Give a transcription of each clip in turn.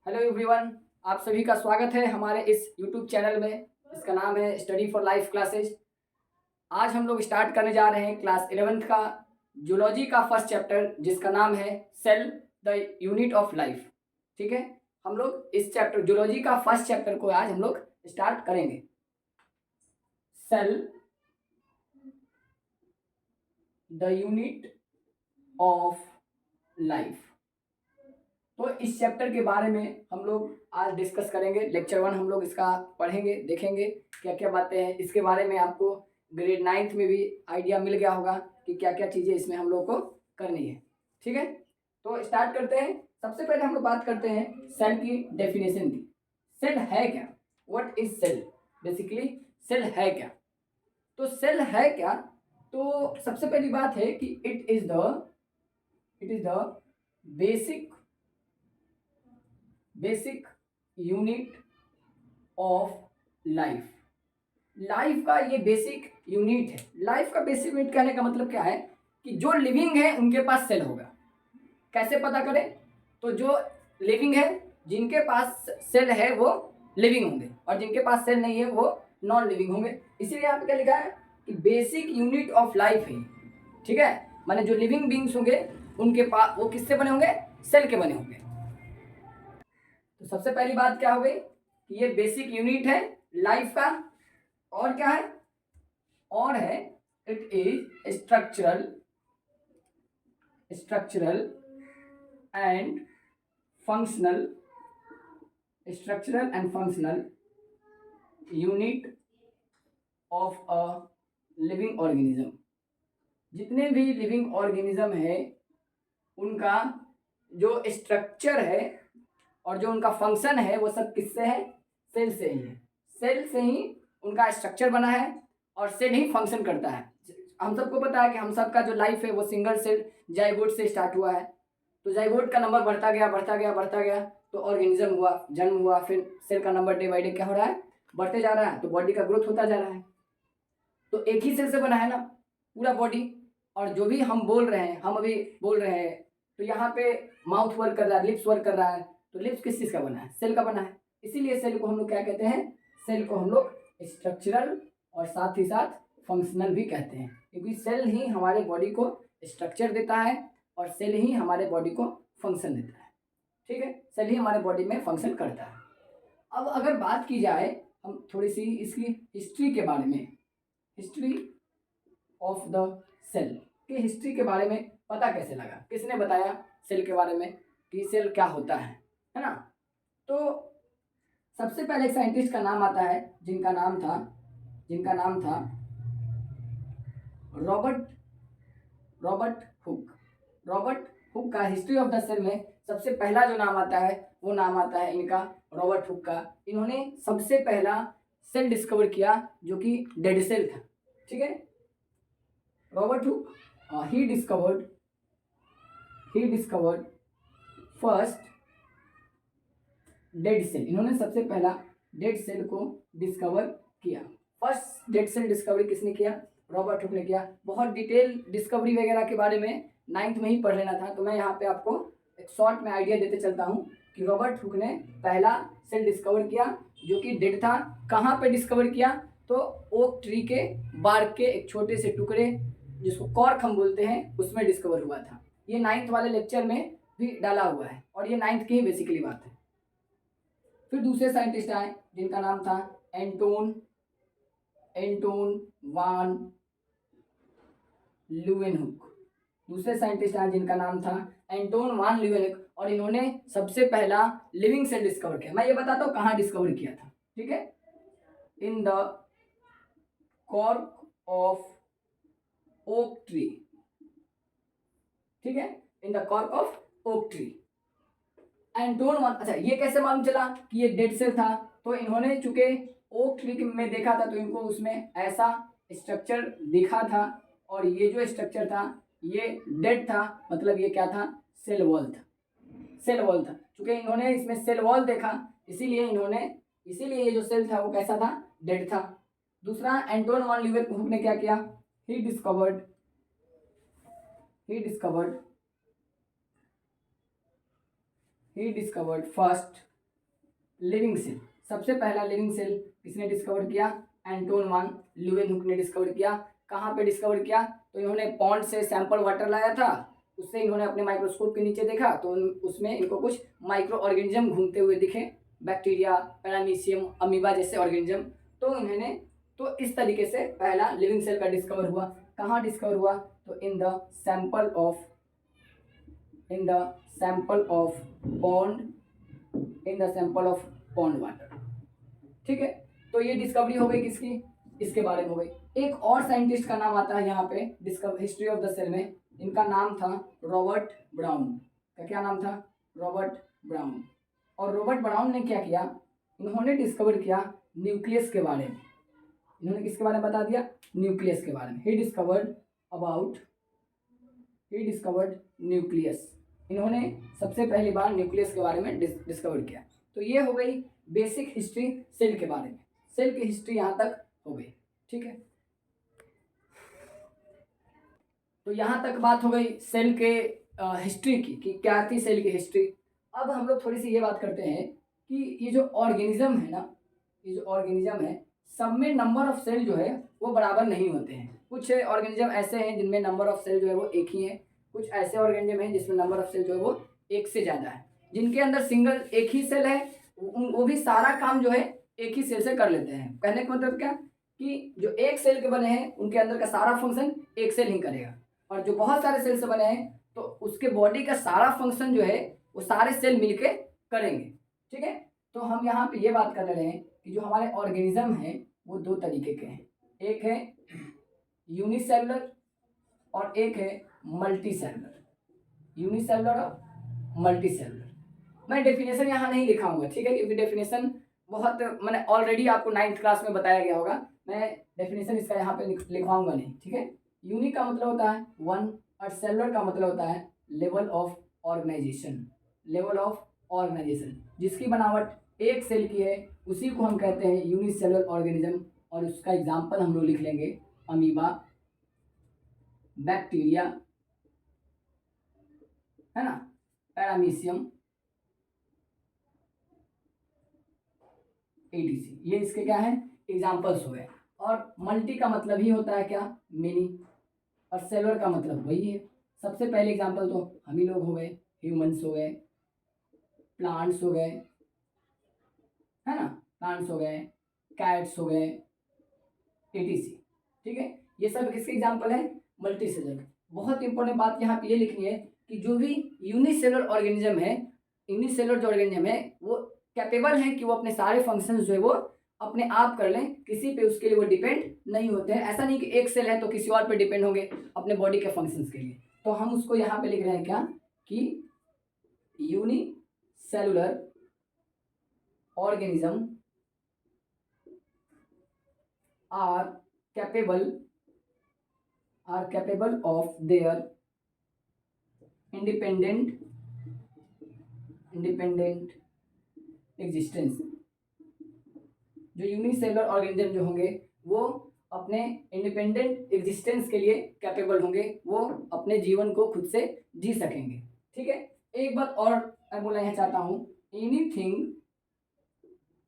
Hello everyone, आप सभी का स्वागत है हमारे इस यूट्यूब चैनल में। इसका नाम है स्टडी फॉर लाइफ क्लासेज। आज हम लोग स्टार्ट करने जा रहे हैं क्लास 11th का जूलॉजी का फर्स्ट चैप्टर, जिसका नाम है cell the unit of life. ठीक है, हम लोग इस चैप्टर जूलॉजी का फर्स्ट चैप्टर को आज हम लोग स्टार्ट करेंगे। Cell the unit of life. तो इस चैप्टर के बारे में हम लोग आज डिस्कस करेंगे। लेक्चर 1 हम लोग इसका पढ़ेंगे, देखेंगे क्या क्या बातें हैं इसके बारे में। आपको ग्रेड 9th में भी आइडिया मिल गया होगा कि क्या क्या चीज़ें इसमें हम लोग को करनी है। ठीक है, तो स्टार्ट करते हैं। सबसे पहले हम लोग बात करते हैं सेल की डेफिनेशन की। सेल है क्या? What is cell? Basically cell है क्या? तो सेल है क्या? तो सबसे पहली बात है कि it is the basic unit of life. Life का ये बेसिक यूनिट है। लाइफ का बेसिक यूनिट कहने का मतलब क्या है कि जो लिविंग है उनके पास सेल होगा। कैसे पता करें? तो जो लिविंग है, जिनके पास सेल है वो लिविंग होंगे, और जिनके पास सेल नहीं है वो नॉन लिविंग होंगे। इसीलिए यहाँ पे क्या लिखा है कि बेसिक यूनिट ऑफ लाइफ है। ठीक है, माने जो लिविंग बींग्स होंगे उनके पास वो किससे बने होंगे? सेल के बने होंगे। तो सबसे पहली बात क्या हो गई कि ये बेसिक यूनिट है लाइफ का। और क्या है? और है it is structural and functional unit of a living organism. जितने भी लिविंग ऑर्गेनिज्म है उनका जो स्ट्रक्चर है और जो उनका फंक्शन है वो सब किससे है? सेल से ही है। सेल से ही उनका स्ट्रक्चर बना है और सेल ही फंक्शन करता है। हम सबको पता है कि हम सबका जो लाइफ है वो सिंगल सेल जाइगोट से स्टार्ट हुआ है। तो जाइगोट का नंबर बढ़ता गया तो ऑर्गेनिज्म हुआ, जन्म हुआ, फिर सेल का नंबर डे बाई डे क्या हो रहा है? बढ़ते जा रहा है। तो बॉडी का ग्रोथ होता जा रहा है। तो एक ही सेल से बना है ना पूरा बॉडी। और जो भी हम बोल रहे हैं, हम अभी बोल रहे हैं, तो यहाँ पे माउथ वर्क कर रहा है, लिप्स वर्क कर रहा है। तो लिप्स किस चीज़ का बना है? सेल का बना है। इसीलिए सेल को हम लोग क्या कहते हैं? सेल को हम लोग स्ट्रक्चरल और साथ ही साथ फंक्शनल भी कहते हैं, क्योंकि सेल ही हमारे बॉडी को स्ट्रक्चर देता है और सेल ही हमारे बॉडी को फंक्शन देता है। ठीक है, सेल ही हमारे बॉडी में फंक्शन करता है। अब अगर बात की जाए हम थोड़ी सी इसकी हिस्ट्री के बारे में, हिस्ट्री ऑफ द सेल की हिस्ट्री के बारे में पता कैसे लगा? किसने बताया सेल के बारे में कि सेल क्या होता है ना? तो सबसे पहले एक साइंटिस्ट का नाम आता है जिनका नाम था रॉबर्ट हुक का हिस्ट्री ऑफ द सेल में सबसे पहला जो नाम आता है वो नाम आता है इनका रॉबर्ट हुक का। इन्होंने सबसे पहला सेल डिस्कवर किया जो कि डेड सेल था। ठीक है, Robert Hooke he discovered first dead cell. इन्होंने सबसे पहला डेड सेल को डिस्कवर किया। फर्स्ट डेड सेल डिस्कवरी किसने किया? रॉबर्ट हुक ने किया। बहुत डिटेल डिस्कवरी वगैरह के बारे में 9th में ही पढ़ लेना था, तो मैं यहाँ पे आपको एक शॉर्ट में आइडिया देते चलता हूँ कि रॉबर्ट हुक ने पहला सेल डिस्कवर किया जो कि डेड था। कहाँ पे डिस्कवर किया? तो ओक ट्री के बार्क के एक छोटे से टुकड़े जिसको कॉर्क हम बोलते हैं उसमें डिस्कवर हुआ था। ये 9th वाले लेक्चर में भी डाला हुआ है और ये 9th की ही बेसिकली बात है। फिर दूसरे साइंटिस्ट आए जिनका नाम था एंटोन वान ल्यूवेनहुक। दूसरे साइंटिस्ट आए जिनका नाम था एंटोन वान ल्यूवेनहुक, और इन्होंने सबसे पहला लिविंग सेल डिस्कवर किया। मैं ये बताता हूँ कहाँ डिस्कवर किया था। ठीक है, in the cork of oak tree. ठीक है, in the cork of oak tree. Anton van, अच्छा ये कैसे मालूम चला कि ये डेड सेल था? तो इन्होंने चूंकि ओक ट्री में देखा था तो इनको उसमें ऐसा स्ट्रक्चर दिखा था, और ये जो स्ट्रक्चर था ये डेड था, मतलब ये क्या था? सेल वॉल था। चूंकि इन्होंने इसमें सेल वॉल देखा इसीलिए ये जो सेल था वो कैसा था? डेड था। दूसरा, एंटोन वान ल्यूवेनहुक ने क्या किया? He discovered first living cell, सबसे पहला लिविंग सेल किसने डिस्कवर किया? एंटोन वान ल्यूवेनहुक ने डिस्कवर किया। कहाँ पे डिस्कवर किया? तो इन्होंने पॉन्ड से सैंपल वाटर लाया था, उससे इन्होंने अपने माइक्रोस्कोप के नीचे देखा तो उसमें इनको कुछ माइक्रो ऑर्गेनिज्म घूमते हुए दिखे, बैक्टीरिया, पैरामीशियम, अमीबा जैसे ऑर्गेनिज्म। तो इन्होंने तो इस तरीके से पहला लिविंग सेल का डिस्कवर हुआ। कहाँ डिस्कवर हुआ? तो in the sample of pond water. ठीक है, तो ये डिस्कवरी हो गई किसकी? इसके बारे में हो गई। एक और साइंटिस्ट का नाम आता है यहाँ पे हिस्ट्री ऑफ द सेल में, इनका नाम था रॉबर्ट ब्राउन का। क्या नाम था? Robert brown. और रॉबर्ट ब्राउन ने क्या किया? इन्होंने डिस्कवर किया न्यूक्लियस के बारे में। इन्होंने किसके बारे में बता दिया? न्यूक्लियस के बारे में। He discovered nucleus. इन्होंने सबसे पहली बार न्यूक्लियस के बारे में डिस्कवर किया। तो ये हो गई बेसिक हिस्ट्री सेल के बारे में। सेल की हिस्ट्री यहाँ तक हो गई। ठीक है, तो यहाँ तक बात हो गई सेल के हिस्ट्री की कि क्या थी सेल की हिस्ट्री। अब हम लोग थोड़ी सी ये बात करते हैं कि ये जो ऑर्गेनिज्म है ना, ये जो ऑर्गेनिज्म है, सब में नंबर ऑफ सेल जो है वो बराबर नहीं होते हैं। कुछ ऑर्गेनिज्म ऐसे हैं जिनमें नंबर ऑफ सेल जो है वो एक ही है, कुछ ऐसे ऑर्गेनिज्म हैं जिसमें नंबर ऑफ सेल जो है वो एक से ज़्यादा है। जिनके अंदर सिंगल एक ही सेल है वो भी सारा काम जो है एक ही सेल से कर लेते हैं। कहने का मतलब क्या कि जो एक सेल के बने हैं उनके अंदर का सारा फंक्शन एक सेल ही करेगा, और जो बहुत सारे सेल से बने हैं तो उसके बॉडी का सारा फंक्शन जो है वो सारे सेल मिलके करेंगे। ठीक है, तो हम यहाँ पे ये बात कर रहे हैं कि जो हमारे ऑर्गेनिज्म हैं वो दो तरीके के हैं। एक है यूनिसेलुलर और एक है मल्टीसेलुलर। यूनिसेलुलर और मल्टीसेलुलर। मैं डेफिनेशन यहाँ नहीं लिखाऊंगा, ठीक है, क्योंकि डेफिनेशन बहुत मैंने ऑलरेडी आपको 9th क्लास में बताया गया होगा। मैं डेफिनेशन इसका यहाँ पे लिखवाऊंगा नहीं। ठीक है, यूनिक का मतलब होता है वन और सेलुलर का मतलब होता है level of organisation. Level of organisation, जिसकी बनावट एक सेल की है उसी को हम कहते हैं यूनिसेलुलर ऑर्गेनिज्म। और उसका एग्जाम्पल हम लोग लिख लेंगे अमीबा, बैक्टीरिया, है ना, पैरामीशियम, एटीसी। ये इसके क्या है? एग्जाम्पल्स हो गए। और मल्टी का मतलब ही होता है क्या? मिनी। और सेलुलर का मतलब वही है। सबसे पहले एग्जाम्पल तो हम ही लोग हो गए, ह्यूमंस हो गए, प्लांट्स हो गए, है ना, प्लांट्स हो गए, कैट्स हो गए, एटीसी। ठीक है, ये सब किसके एग्जाम्पल है? Multi cellular. बहुत इंपॉर्टेंट बात यहाँ पे ये लिखनी है कि जो भी यूनिसेलुलर ऑर्गेनिज्म है, यूनिसेलुलर जो ऑर्गेनिज्म है वो कैपेबल है कि वो अपने सारे फंक्शंस जो है वो अपने आप कर लें, किसी पे उसके लिए वो डिपेंड नहीं होते हैं। ऐसा नहीं कि एक सेल है तो किसी और पे डिपेंड होंगे अपने बॉडी के फंक्शंस के लिए। तो हम उसको यहाँ पे लिख रहे हैं क्या कि unicellular organism are capable of their independent existence। जो यूनिसेलुलर ऑर्गेनिज्म जो होंगे वो अपने इंडिपेंडेंट एग्जिस्टेंस के लिए कैपेबल होंगे, वो अपने जीवन को खुद से जी सकेंगे। ठीक है, एक बात और मैं बोलना यहाँ चाहता हूँ,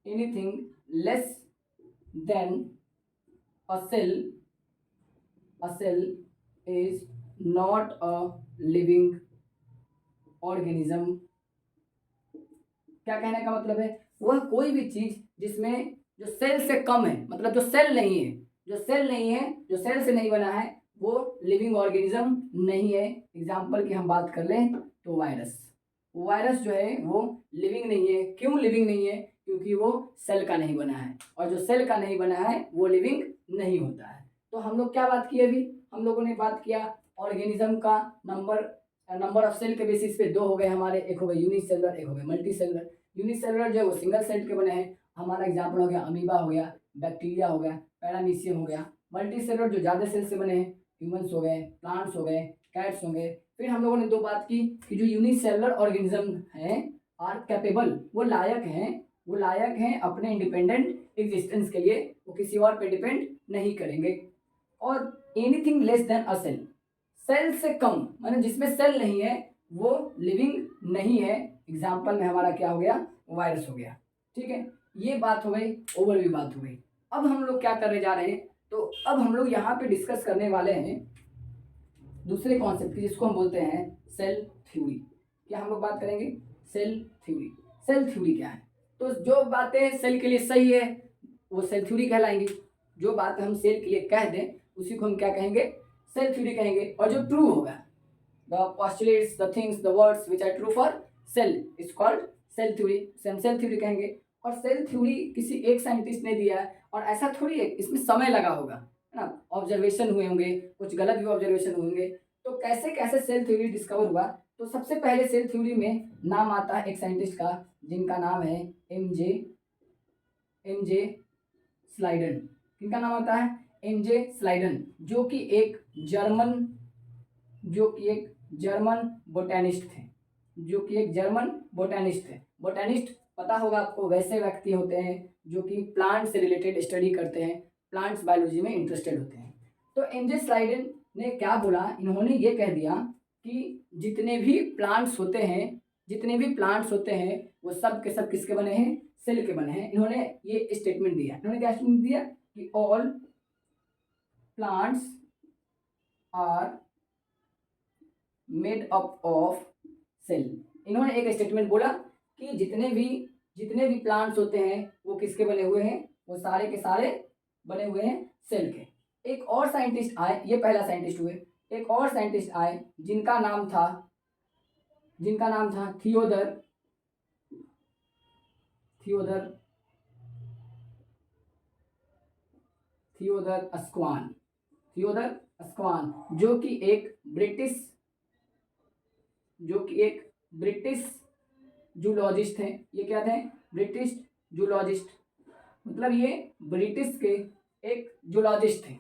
anything less than a cell is not a living organism। क्या कहने का मतलब है? वह कोई भी चीज जिसमें जो सेल से कम है, मतलब जो सेल नहीं है, जो सेल से नहीं बना है, वो लिविंग ऑर्गेनिज्म नहीं है। एग्जाम्पल की हम बात कर लें तो वायरस जो है वो लिविंग नहीं है। क्यों लिविंग नहीं है? क्योंकि वो सेल का नहीं बना है, और जो सेल का नहीं बना है वो लिविंग नहीं होता है। तो हम लोग क्या बात किए? अभी हम लोगों ने बात किया ऑर्गेनिज्म का नंबर ऑफ सेल के बेसिस पे दो हो गए हमारे, एक हो गए यूनिसेलुलर, एक हो गए मल्टीसेलुलर। यूनिसेलुलर जो है वो सिंगल सेल के बने हैं, हमारा एग्जाम्पल हो गया अमीबा हो गया, बैक्टीरिया हो गया, पैरामीशियम हो गया। मल्टीसेलुलर जो ज़्यादा सेल से बने हैं, ह्यूमंस हो गए, प्लांट्स हो गए, कैट्स हो गए। फिर हम लोगों ने दो बात की कि जो यूनिसेलुलर ऑर्गेनिज्म हैं आर कैपेबल, वो लायक हैं अपने इंडिपेंडेंट एग्जिस्टेंस के लिए, वो किसी और पे डिपेंड नहीं करेंगे। और एनीथिंग लेस देन अ सेल, सेल से कम माने जिसमें सेल नहीं है वो लिविंग नहीं है। एग्जाम्पल में हमारा क्या हो गया? वायरस हो गया। ठीक है, ये बात हो गई, ओवरव्यू बात हो गई। अब हम लोग क्या करने जा रहे हैं, तो अब हम लोग यहाँ पे डिस्कस करने वाले हैं दूसरे कॉन्सेप्ट की, जिसको हम बोलते हैं सेल थ्योरी। क्या हम लोग बात करेंगे, सेल थ्योरी। सेल थ्योरी क्या है, तो जो बातें सेल के लिए सही है वो सेल थ्योरी कहलाएंगी। जो बात हम सेल के लिए कह दें उसी को हम क्या कहेंगे, सेल थ्योरी कहेंगे। और जो ट्रू होगा, the postulates, the things, the words which are true for cell is called cell theory, से हम सेल थ्योरी कहेंगे। और सेल थ्योरी किसी एक साइंटिस्ट ने दिया है, और ऐसा थोड़ी है, इसमें समय लगा होगा, है ना, ऑब्जर्वेशन हुए होंगे, कुछ गलत भी ऑब्जर्वेशन होंगे। तो कैसे कैसे सेल थ्योरी डिस्कवर हुआ, तो सबसे पहले सेल थ्योरी में नाम आता है एक साइंटिस्ट का, जिनका नाम है एम जे स्लाइडन। किनका नाम आता है, एम जे स्लाइडन, जो कि एक जर्मन बोटेनिस्ट थे। बोटेनिस्ट पता होगा आपको, वैसे व्यक्ति होते हैं जो कि प्लांट से रिलेटेड स्टडी करते हैं, प्लांट्स बायोलॉजी में इंटरेस्टेड होते हैं। तो एम जे स्लाइडन ने क्या बोला, इन्होंने ये कह दिया कि जितने भी प्लांट्स होते हैं वो सब के सब किसके बने हैं, सेल के बने हैं। इन्होंने ये स्टेटमेंट दिया, क्या स्टेटमेंट दिया कि all plants are made up of cell. इन्होंने एक स्टेटमेंट बोला कि जितने भी प्लांट्स होते हैं वो किसके बने हुए हैं, वो सारे के सारे बने हुए हैं सेल के। एक और साइंटिस्ट आए, ये पहला साइंटिस्ट हुए, एक और साइंटिस्ट आए जिनका नाम था थियोदर अस्क्वान, जो कि एक ब्रिटिश जूलॉजिस्ट हैं। ये क्या थे, ब्रिटिश जूलॉजिस्ट, मतलब ये ब्रिटिश के एक जूलॉजिस्ट थे।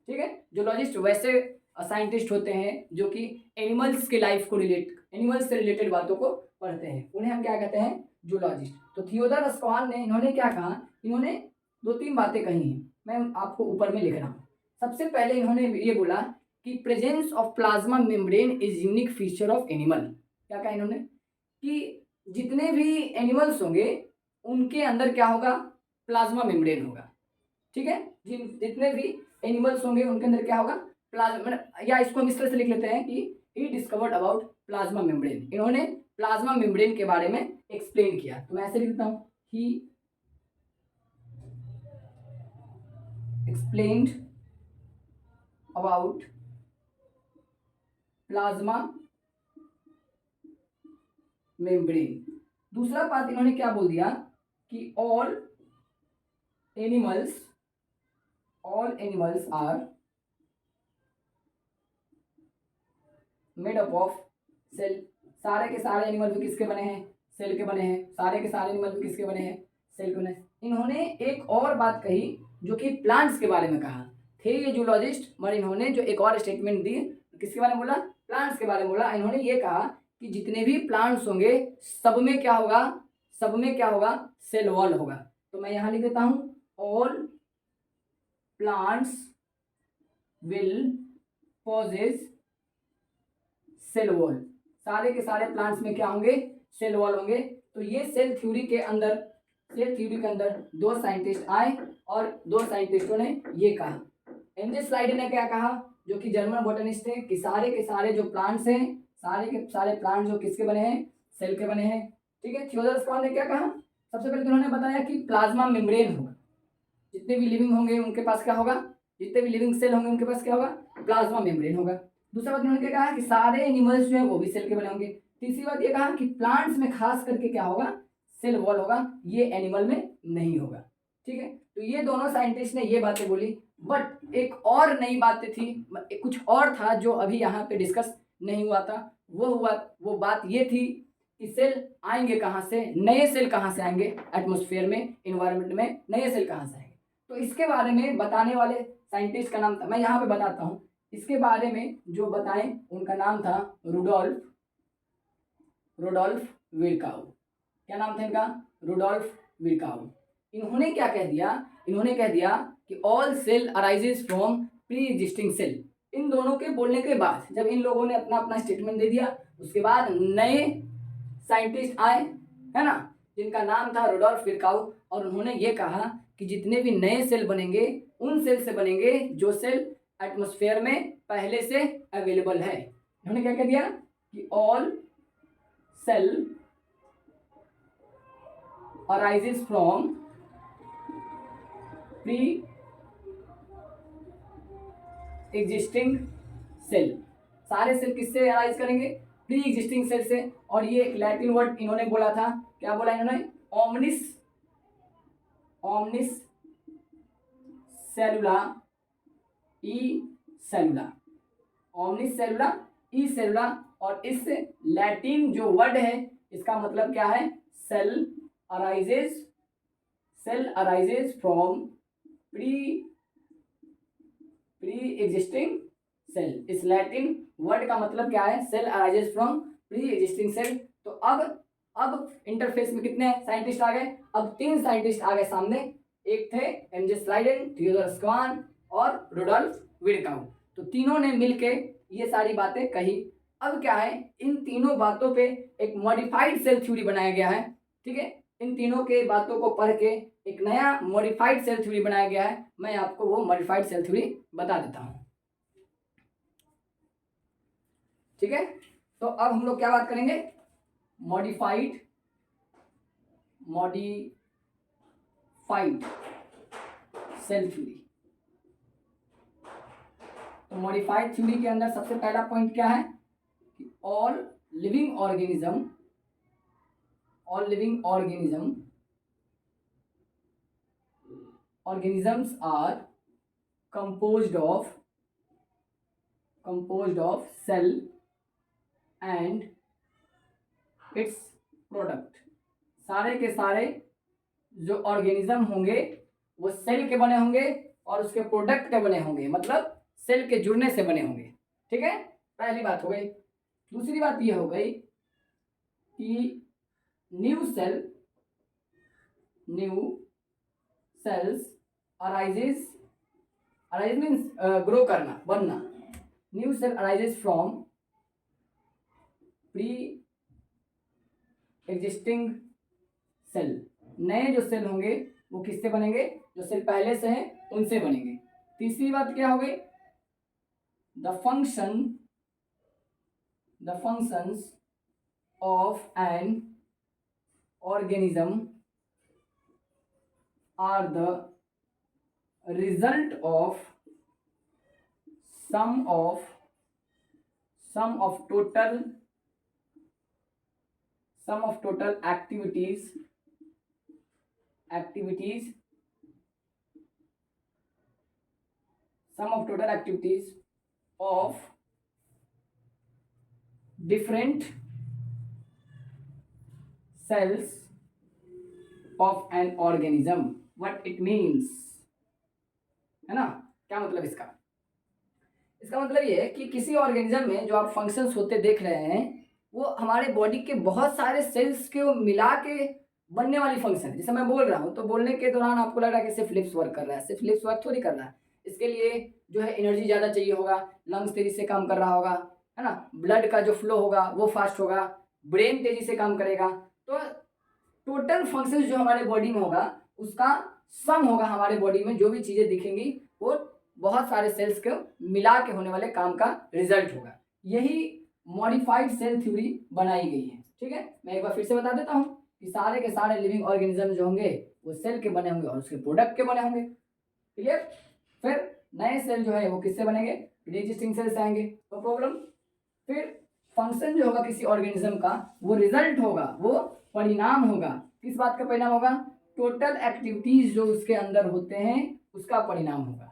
ठीक है, जूलॉजिस्ट वैसे साइंटिस्ट होते हैं जो कि एनिमल्स के लाइफ को एनिमल्स से रिलेटेड बातों को पढ़ते हैं, उन्हें हम क्या कहते हैं, जूलॉजिस्ट। तो थियोडर अस्क्वान ने, इन्होंने क्या कहा, इन्होंने 2-3 बातें कही हैं, मैं आपको ऊपर में लिख रहा हूँ। सबसे पहले इन्होंने ये बोला कि presence of plasma membrane is unique feature of animal. क्या कहा इन्होंने, कि जितने भी एनिमल्स होंगे उनके अंदर क्या होगा, प्लाज्मा मेम्ब्रेन होगा। ठीक है, जितने भी एनिमल्स होंगे उनके अंदर क्या होगा, प्लाज्मा, या इसको हम इस तरह से लिख लेते हैं कि he discovered about plasma membrane. इन्होंने प्लाज्मा मेम्ब्रेन के बारे में एक्सप्लेन किया। तो मैं ऐसे लिखता हूं, he explained about plasma membrane. दूसरा बात इन्होंने क्या बोल दिया कि all animals are made up of cell. सारे के सारे एनिमल भी किसके बने हैं, सेल के बने हैं। सारे के सारे एनिमल भी किसके बने हैं, सेल के बने हैं। इन्होंने एक और बात कही जो कि प्लांट्स के बारे में कहा थे ये जूलॉजिस्ट, मगर इन्होंने जो एक और स्टेटमेंट दी, किसके बारे में बोला, प्लांट्स के बारे में बोला। इन्होंने ये कहा कि जितने भी प्लांट्स होंगे सब में क्या होगा, सेल वॉल होगा। तो मैं यहां लिख देता हूं, all plants will possess cell wall. सारे के सारे प्लांट्स में क्या होंगे, सेल वॉल होंगे। तो ये सेल थ्योरी के अंदर दो साइंटिस्ट आए और दो साइंटिस्टों ने ये कहा। एम जे स्लाइडर ने क्या कहा, जो कि जर्मन बोटनिस्ट थे, कि सारे के सारे जो प्लांट्स हैं, सारे के सारे प्लांट्स जो किसके बने हैं, सेल के बने हैं। ठीक है, थियोडर अस्क्वान ने क्या कहा, सबसे पहले उन्होंने बताया कि प्लाज्मा मेम्ब्रेन होगा, जितने भी लिविंग होंगे उनके पास क्या होगा, जितने भी लिविंग सेल होंगे उनके पास क्या होगा, प्लाज्मा मेम्ब्रेन होगा। दूसरा बात उन्होंने क्या कहा कि सारे एनिमल्स जो है वो भी सेल के बने होंगे। तीसरी बात ये कहा कि प्लांट्स में खास करके क्या होगा, सेल वॉल होगा, ये एनिमल में नहीं होगा। ठीक है, तो ये दोनों साइंटिस्ट ने ये बातें बोली। बट एक और नई बातें थी, कुछ और था जो अभी यहाँ पे डिस्कस नहीं हुआ था। वो बात ये थी कि सेल आएंगे कहाँ से, नए सेल कहाँ से आएंगे, एटमॉस्फेयर में, इन्वायरमेंट में नए सेल कहाँ से आएंगे। तो इसके बारे में बताने वाले साइंटिस्ट का नाम था, मैं यहाँ पे बताता हूँ, इसके बारे में जो बताएं उनका नाम था रुडोल्फ विरकाउ। क्या नाम था इनका, रुडोल्फ विरकाउ। इन्होंने क्या कह दिया, कि all cell arises from pre existing cell. इन दोनों के बोलने के बाद, जब इन लोगों ने अपना स्टेटमेंट दे दिया, उसके बाद नए साइंटिस्ट आए, है ना, जिनका नाम था रुडोल्फ विर्काउ, और उन्होंने ये कहा कि जितने भी नए सेल बनेंगे उन सेल से बनेंगे जो सेल एटमॉस्फेयर में पहले से अवेलेबल है। उन्होंने क्या कह दिया कि all cell arises from pre existing cell. सारे सेल किससे अराइज करेंगे? प्री एग्जिस्टिंग सेल से। और ये एक लैटिन वर्ड इन्होंने बोला था, क्या बोला इन्होंने? ओमनिस सेलुला ई सेलुला, ओमनिस सेलुला ई सेलुला। और इस लैटिन जो वर्ड है इसका मतलब क्या है? Cell arises from pre existing cell. इस लैटिन वर्ड का मतलब क्या है? Cell arises from pre existing cell. तो अब इंटरफेस में कितने साइंटिस्ट आ गए? अब 3 साइंटिस्ट आ गए सामने। एक थे एमजे स्लाइडेन, थियोडोर स्वान और रुडोल्फ विर्काउ। तो तीनों ने मिलके ये सारी बातें कही। अब क्या है, इन तीनों बातों पे एक मॉडिफाइड सेल थ्योरी बनाया गया है। ठीक है, इन तीनों के बातों को पढ़ के एक नया मॉडिफाइड सेल थ्योरी बनाया गया है। मैं आपको वो मॉडिफाइड सेल थ्योरी बता देता हूं। ठीक है, तो अब हम लोग क्या बात करेंगे? Modified cell theory. तो मॉडिफाइड थ्योरी के अंदर सबसे पहला पॉइंट क्या है कि all living organisms are composed of cell and its product। सारे के सारे जो ऑर्गेनिज्म होंगे वो सेल के बने होंगे और उसके प्रोडक्ट के बने होंगे, मतलब सेल के जुड़ने से बने होंगे। ठीक है, पहली बात हो गई। दूसरी बात ये हो गई कि new cells arises means grow करना, बनना। New cell arises from pre existing cell. नए जो सेल होंगे वो किससे बनेंगे? जो सेल पहले से हैं उनसे बनेंगे। तीसरी बात क्या हो गई? The functions of an organism are the result of sum of total activities of different cells of an organism। what it means, है ना? क्या मतलब इसका? इसका मतलब ये है कि किसी ऑर्गेनिज्म में जो आप फंक्शंस होते देख रहे हैं वो हमारे बॉडी के बहुत सारे सेल्स को मिला के बनने वाली फंक्शन है। जैसे मैं बोल रहा हूँ तो बोलने के दौरान आपको लग रहा है कि सिर्फ लिप्स वर्क कर रहा है। सिर्फ लिप्स वर्क थोड़ी कर रहा है, इसके लिए जो है एनर्जी ज़्यादा चाहिए होगा, लंग्स तेजी से काम कर रहा होगा, है ना? ब्लड का जो फ्लो होगा वो फास्ट होगा, ब्रेन तेजी से काम करेगा। तो टोटल फंक्शन जो हमारे बॉडी में होगा उसका सम होगा। हमारे बॉडी में जो भी चीज़ें दिखेंगी वो बहुत सारे सेल्स को मिला के होने वाले काम का रिजल्ट होगा। यही मॉडिफाइड सेल थ्योरी बनाई गई है। ठीक है, मैं एक बार फिर से बता देता हूँ कि सारे के सारे लिविंग ऑर्गेनिज्म जो होंगे वो सेल के बने होंगे और उसके प्रोडक्ट के बने होंगे। क्लियर? फिर नए सेल जो है वो किससे बनेंगे? प्री एग्जिस्टिंग सेल से आएंगे, तो प्रॉब्लम। फिर फंक्शन जो होगा किसी ऑर्गेनिज्म का वो रिजल्ट होगा, वो परिणाम होगा। किस बात का परिणाम होगा? टोटल एक्टिविटीज जो उसके अंदर होते हैं उसका परिणाम होगा।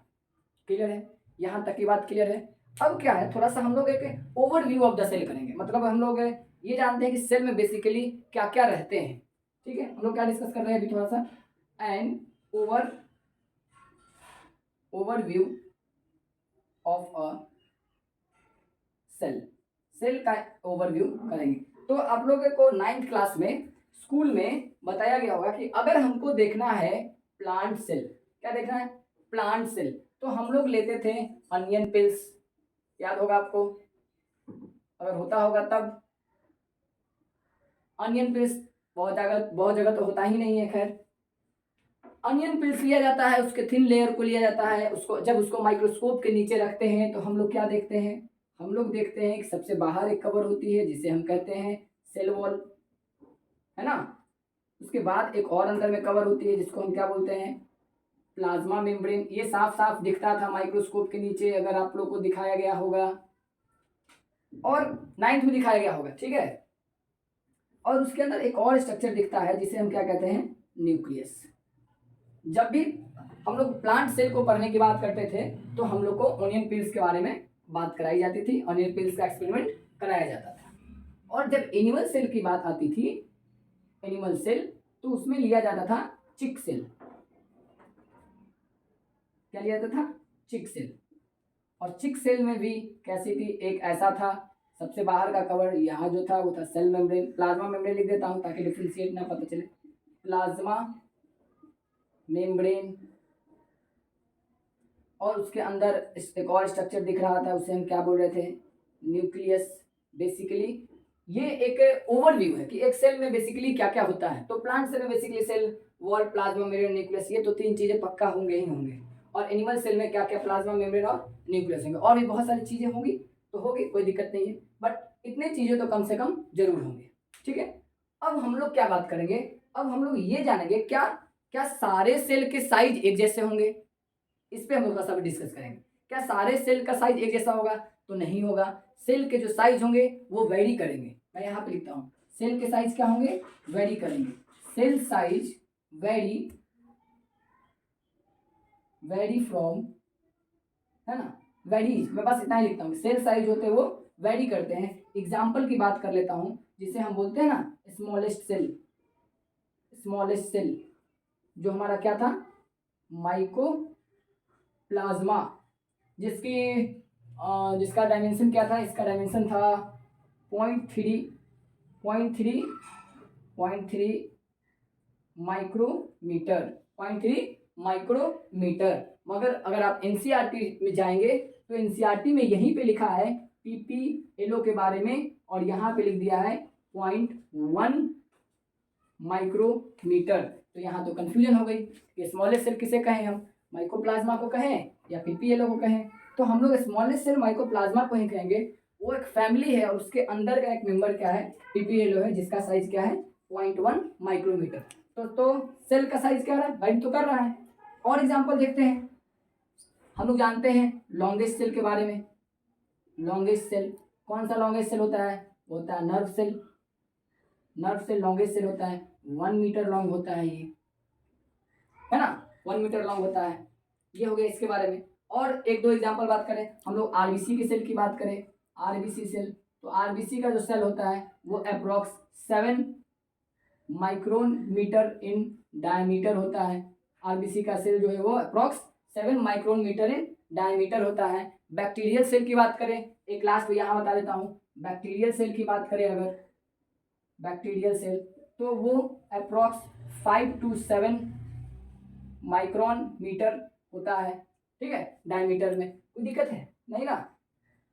क्लियर है? यहाँ तक की बात क्लियर है? अब क्या है, थोड़ा सा हम लोग एक ओवरव्यू ऑफ द सेल करेंगे। मतलब हम लोग ये जानते हैं कि सेल में बेसिकली क्या क्या रहते हैं। ठीक है, हम लोग क्या डिस्कस कर रहे हैं अभी? थोड़ा सा an overview of a cell का ओवरव्यू करेंगे। तो आप लोगों को 9th क्लास में स्कूल में बताया गया होगा कि अगर हमको देखना है प्लांट सेल, क्या देखना है? Plant cell. तो हम लोग लेते थे अनियन पिल्स, याद होगा आपको? अगर होता होगा तब अनियन पिल्स बहुत जगह तो होता ही नहीं है। खैर, अनियन पिल्स लिया जाता है, उसके थिन लेयर को लिया जाता है, उसको जब उसको माइक्रोस्कोप के नीचे रखते हैं तो हम लोग क्या देखते हैं, हम लोग देखते हैं कि सबसे बाहर एक कवर होती है जिसे हम कहते हैं सेल वॉल, है ना। उसके बाद एक और अंदर में कवर होती है जिसको हम क्या बोलते हैं, प्लाज्मा मेम्ब्रेन। ये साफ साफ दिखता था माइक्रोस्कोप के नीचे, अगर आप लोग को दिखाया गया होगा और 9th में दिखाया गया होगा, ठीक है। और उसके अंदर एक और स्ट्रक्चर दिखता है जिसे हम क्या कहते हैं, न्यूक्लियस। जब भी हम लोग प्लांट सेल को पढ़ने की बात करते थे तो हम लोग को ओनियन पिल्स के बारे में बात कराई जाती थी, ओनियन पिल्स का एक्सपेरिमेंट कराया जाता था। और जब एनिमल सेल की बात आती थी, एनिमल सेल, तो उसमें लिया जाता था चिक सेल। क्या लिया जाता था, चिक सेल। और चिक सेल में भी कैसी थी, एक ऐसा था, सबसे बाहर का कवर यहाँ जो था वो था सेल मेम्ब्रेन। प्लाज्मा मेम्ब्रेन लिख देता हूँ ताकि डिफ्रेंशिएट ना पता चले, प्लाज्मा मेम्ब्रेन। और उसके अंदर एक और स्ट्रक्चर दिख रहा था, उसे हम क्या बोल रहे थे, न्यूक्लियस। बेसिकली ये एक ओवरव्यू है कि एक सेल में बेसिकली क्या क्या होता है। तो प्लांट सेल में basically cell wall, plasma membrane, nucleus, ये तो 3 चीजें पक्का होंगे ही होंगे। और एनिमल सेल में क्या क्या, प्लाज्मा मेम्ब्रेन और न्यूक्लियस होंगे, और भी बहुत सारी चीजें होंगी, तो होगी, कोई दिक्कत नहीं है, बट इतने चीजें तो कम से कम जरूर होंगे, ठीक है। अब हम लोग क्या बात करेंगे, अब हम लोग ये जानेंगे क्या क्या सारे सेल के साइज एक जैसे होंगे, इस पे हम लोग सब डिस्कस करेंगे। क्या सारे सेल का साइज एक जैसा होगा, तो नहीं होगा। सेल के जो साइज होंगे वो वेरी करेंगे। मैं यहाँ पे लिखता हूँ, सेल के साइज क्या होंगे, वेरी करेंगे। सेल साइज वेरी फ्रॉम, है ना, वेरीज। मैं बस इतना ही लिखता हूँ, सेल साइज होते हैं वो वेरी करते हैं। एग्जाम्पल की बात कर लेता हूँ, जिसे हम बोलते हैं ना स्मॉलेस्ट सेल। स्मॉलेस्ट सेल जो हमारा क्या था, माइकोप्लाज्मा, जिसका डायमेंशन क्या था, इसका डायमेंशन था 0.3 माइक्रोमीटर, 0.3 माइक्रोमीटर। मगर अगर आप एनसीईआरटी में जाएंगे तो एनसीईआरटी में यहीं पे लिखा है पीपीएलओ के बारे में, और यहाँ पे लिख दिया है 0.1 माइक्रोमीटर। तो यहाँ तो कंफ्यूजन हो गई कि स्मॉलेस्ट सेल किसे कहें, हम माइकोप्लाज्मा को कहें या पीपीएलओ को कहें। तो हम लोग स्मॉलेस्ट सेल माइकोप्लाज्मा को ही कहेंगे। वो एक फैमिली है और उसके अंदर का एक मेंबर क्या है, पीपीएलओ है, जिसका साइज क्या है 0.1 माइक्रोमीटर। तो सेल का साइज क्या रहा है, वेरी तो कर रहा है। और एग्जांपल देखते हैं, हम लोग जानते हैं लॉन्गेस्ट सेल के बारे में। लॉन्गेस्ट सेल, कौन सा लॉन्गेस्ट सेल होता है, होता है nerve cell. Nerve cell longest cell होता है, 1 मीटर लॉन्ग होता है ये, है ना, 1 मीटर लॉन्ग होता है। ये हो गया इसके बारे में। और एक दो एग्जांपल बात करें, हम लोग आरबीसी के सेल की बात करें, आरबीसी सेल, तो आरबीसी का जो सेल होता है वो approx 7 micron metre in diameter होता है। आरबीसी का सेल जो है वो approx 7 micron metre in diameter होता है। बैक्टीरियल सेल की बात करें, एक लास्ट में यहाँ बता देता हूँ, बैक्टीरियल सेल की बात करें अगर, बैक्टीरियल सेल तो वो अप्रोक्स 5 to 7 माइक्रोन मीटर होता है, ठीक है, डायमीटर में। कोई दिक्कत है नहीं ना।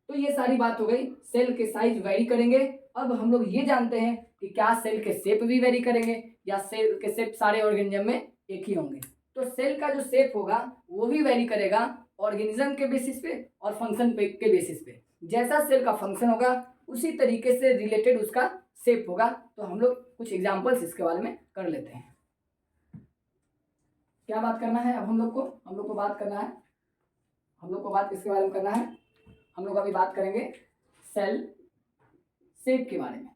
तो ये सारी बात हो गई, सेल के साइज वेरी करेंगे। अब हम लोग ये जानते हैं कि क्या सेल के शेप भी वेरी करेंगे, या सेल के शेप सारे ऑर्गेनिज्म में एक ही होंगे। तो सेल का जो शेप होगा वो भी वेरी करेगा ऑर्गेनिज्म के बेसिस पे और फंक्शन के बेसिस पे। जैसा सेल का फंक्शन होगा उसी तरीके से रिलेटेड उसका शेप होगा। तो हम लोग कुछ एग्जाम्पल्स इसके बारे में कर लेते हैं। क्या बात करना है अब हम लोग को बात करना है, हम लोग को बात किसके बारे में करना है, हम लोग अभी बात करेंगे सेल शेप के बारे में।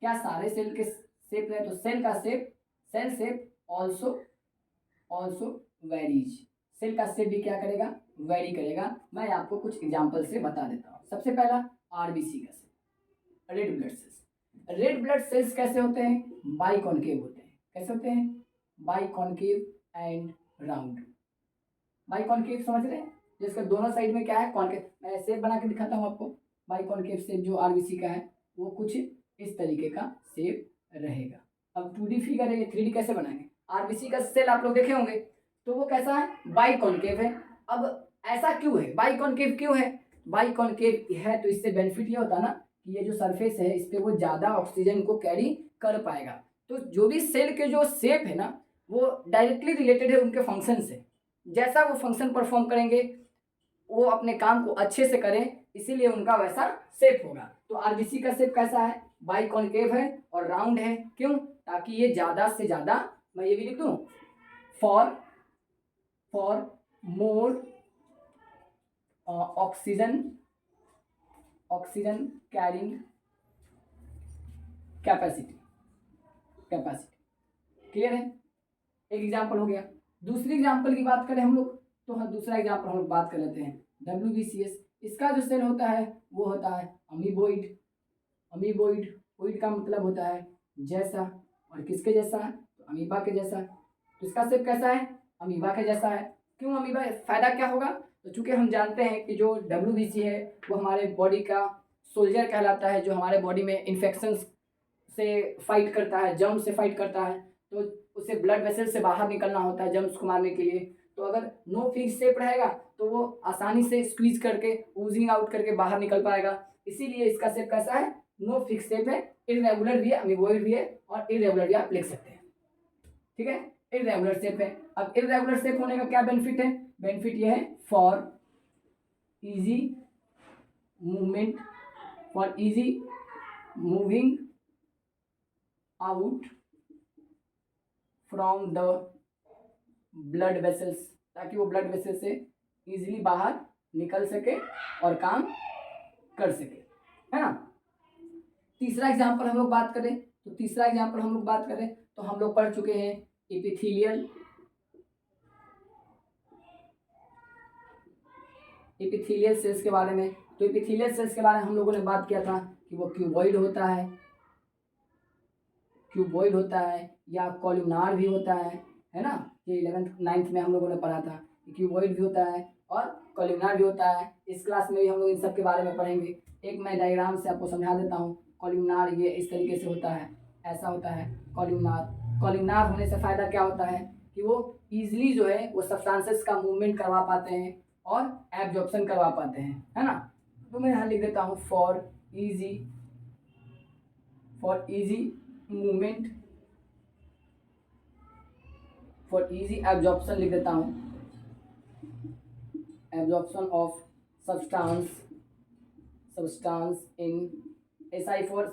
क्या सारे सेल के शेप है, तो सेल का shape, cell shape also varies. Cell का शेप भी क्या करेगा, वेरी करेगा। मैं आपको कुछ एग्जांपल से बता देता हूँ। सबसे पहला आरबीसी का cell, red blood cells. Red blood cells कैसे होते हैं, बाइकॉनकेव होते हैं। कैसे होते हैं, बाइकॉनकेव एंड राउंड। बाइकॉनकेव समझ रहे हैं, जिसका दोनों साइड में क्या है, कॉनकेव। मैं शेप बना के दिखाता हूँ आपको। बाइकॉनकेव शेप जो आरबीसी का है वो कुछ इस तरीके का शेप रहेगा। अब 2D फिगर है, ये 3D कैसे बनाएंगे। आरबीसी का सेल आप लोग देखे होंगे, तो वो कैसा है, बाइकॉनकेव है। अब ऐसा क्यों है, बाइकॉनकेव क्यों है, बाइकॉनकेव है तो इससे बेनिफिट ये होता है ना कि ये जो सरफेस है इस पर वो ज़्यादा ऑक्सीजन को कैरी कर पाएगा। तो तो जो भी सेल के जो शेप है ना वो डायरेक्टली रिलेटेड है उनके फंक्शन से। जैसा वो फंक्शन परफॉर्म करेंगे वो अपने काम को अच्छे से करें, इसीलिए उनका वैसा शेप होगा। तो आरबीसी का शेप कैसा है, बाइकॉन्केव है और राउंड है। क्यों, ताकि ये ज़्यादा से ज़्यादा, मैं ये भी लिख दूँ, for more oxygen carrying capacity. Clear है, एक एग्जाम्पल हो गया। दूसरी एग्जाम्पल की बात करें हम लोग, तो हाँ दूसरा एग्जाम्पल हम लोग बात कर लेते हैं WBCS। इसका जो सेल होता है वो होता है अमीबोइड। ओइड का मतलब होता है जैसा, और किसके जैसा, तो अमीबा के जैसा। तो इसका शेप कैसा है, अमीबा के जैसा है। क्यों अमीबा, फायदा क्या होगा, तो चूंकि हम जानते हैं कि जो WBC है वो हमारे बॉडी का सोल्जर कहलाता है, जो हमारे बॉडी में इन्फेक्शन से फाइट करता है, जर्म्स से फाइट करता है। तो उसे ब्लड वेसल से बाहर निकलना होता है जर्म्स को मारने के लिए। तो अगर नो फिक्स शेप रहेगा तो वो आसानी से स्क्वीज करके ऊजिंग आउट करके बाहर निकल पाएगा। इसीलिए इसका शेप कैसा है, नो फिक्स शेप है। इरेगुलर भी है, अमीबॉइड भी है और इरेगुलर भी आप लिख सकते हैं। ठीक है, इरेगुलर शेप है। अब इरेगुलर शेप होने का क्या बेनिफिट है, बेनिफिट ये है for easy movement, for easy moving out from the blood vessels, ताकि वो ब्लड वेसल से इजीली बाहर निकल सके और काम कर सके, है ना। तीसरा एग्जांपल हम लोग बात करें तो हम लोग पढ़ चुके हैं एपिथेलियल सेल्स के बारे में। तो एपिथेलियल सेल्स के बारे में हम लोगों ने बात किया था कि वो क्यूबॉइड होता है या कॉलमनार भी होता है ना। ये 11th 9th में हम लोगों ने पढ़ा था कि क्यूबॉइड भी होता है और कॉलमनार भी होता है। इस क्लास में भी हम लोग इन सब के बारे में पढ़ेंगे। एक मैं डायग्राम से आपको समझा देता हूँ। कॉलमनार ये इस तरीके से होता है, ऐसा होता है कॉलमनार होने से फ़ायदा क्या होता है कि वो ईजिली जो है वो सब्सटेंसेस का मूवमेंट करवा पाते हैं और एब्जॉर्प्शन करवा पाते हैं, है ना। तो मैं यहाँ लिख देता हूँ for easy movement, for easy absorption लिख देता हूँ, absorption of substance in SI for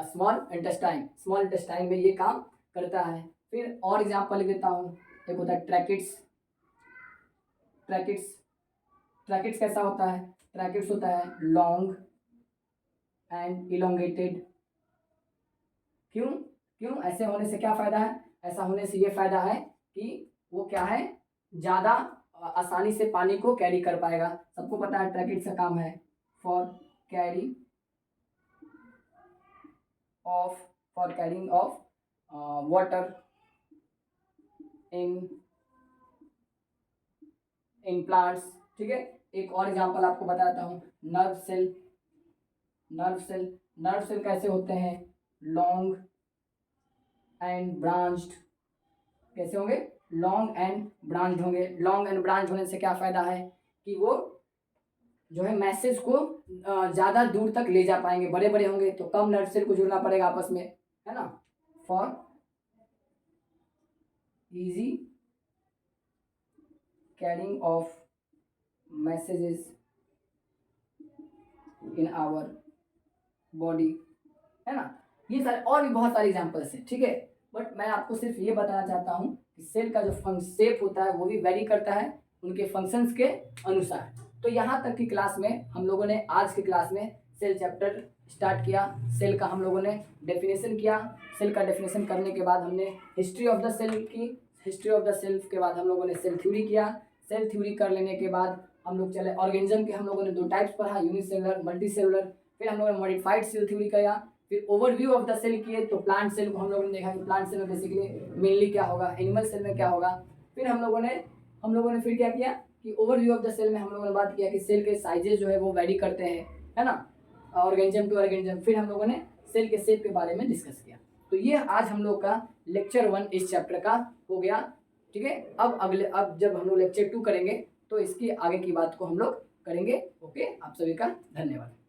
small intestine में ये काम करता है। फिर और एग्जांपल लिख देता हूँ, एक होता है ट्रैकिट्स कैसा होता है, ट्रैकिट्स होता है लॉन्ग एंड इलोंगेटेड। क्यों ऐसे होने से क्या फ़ायदा है, ऐसा होने से ये फ़ायदा है कि वो क्या है, ज़्यादा आसानी से पानी को कैरी कर पाएगा। सबको पता है ट्रैकिट्स का काम है for carrying of water in plants. ठीक है, एक और एग्जांपल आपको बताता हूँ, नर्व सेल कैसे होते हैं, लॉन्ग एंड ब्रांच्ड। कैसे होंगे, लॉन्ग एंड ब्रांच होंगे। लॉन्ग एंड ब्रांच होने से क्या फ़ायदा है कि वो जो है मैसेज को ज़्यादा दूर तक ले जा पाएंगे। बड़े बड़े होंगे तो कम नर्व सेल को जुड़ना पड़ेगा आपस में, है ना। For easy carrying of messages in our body, है ना। ये सारे और भी बहुत सारे एग्जांपल्स हैं, ठीक है। बट मैं आपको सिर्फ ये बताना चाहता हूँ कि सेल का जो शेप होता है वो भी वेरी करता है उनके फंक्शंस के अनुसार। तो यहाँ तक की क्लास में हम लोगों ने, आज की क्लास में सेल चैप्टर स्टार्ट किया। सेल का हम लोगों ने डेफिनेशन किया। सेल का डेफिनेशन करने के बाद हमने हिस्ट्री ऑफ द सेल की। हिस्ट्री ऑफ द सेल के बाद हम लोगों ने सेल थ्योरी किया। सेल थ्योरी कर लेने के बाद हम लोग चले ऑर्गेनिज्म के। हम लोगों ने 2 टाइप्स पढ़ा, यूनिसेलुलर, मल्टीसेलुलर। फिर हम लोगों ने मॉडिफाइड सेल थ्योरी किया। फिर ओवरव्यू ऑफ द सेल किए, तो प्लांट सेल को हम लोगों ने देखा कि प्लांट सेल में बेसिकली मेनली क्या होगा, एनिमल सेल में क्या होगा। फिर हम लोगों ने फिर क्या किया कि ओवरव्यू ऑफ द सेल में हम लोगों ने बात किया कि सेल के साइजेस जो है वो वैरी करते हैं, है ना, ऑर्गेनिज्म टू ऑर्गेनिज्म। फिर हम लोगों ने सेल के शेप के बारे में डिस्कस किया। तो ये आज हम लोग का लेक्चर 1 इस चैप्टर का हो गया, ठीक है। अब जब हम लोग लेक्चर 2 करेंगे तो इसकी आगे की बात को हम लोग करेंगे। ओके, आप सभी का धन्यवाद।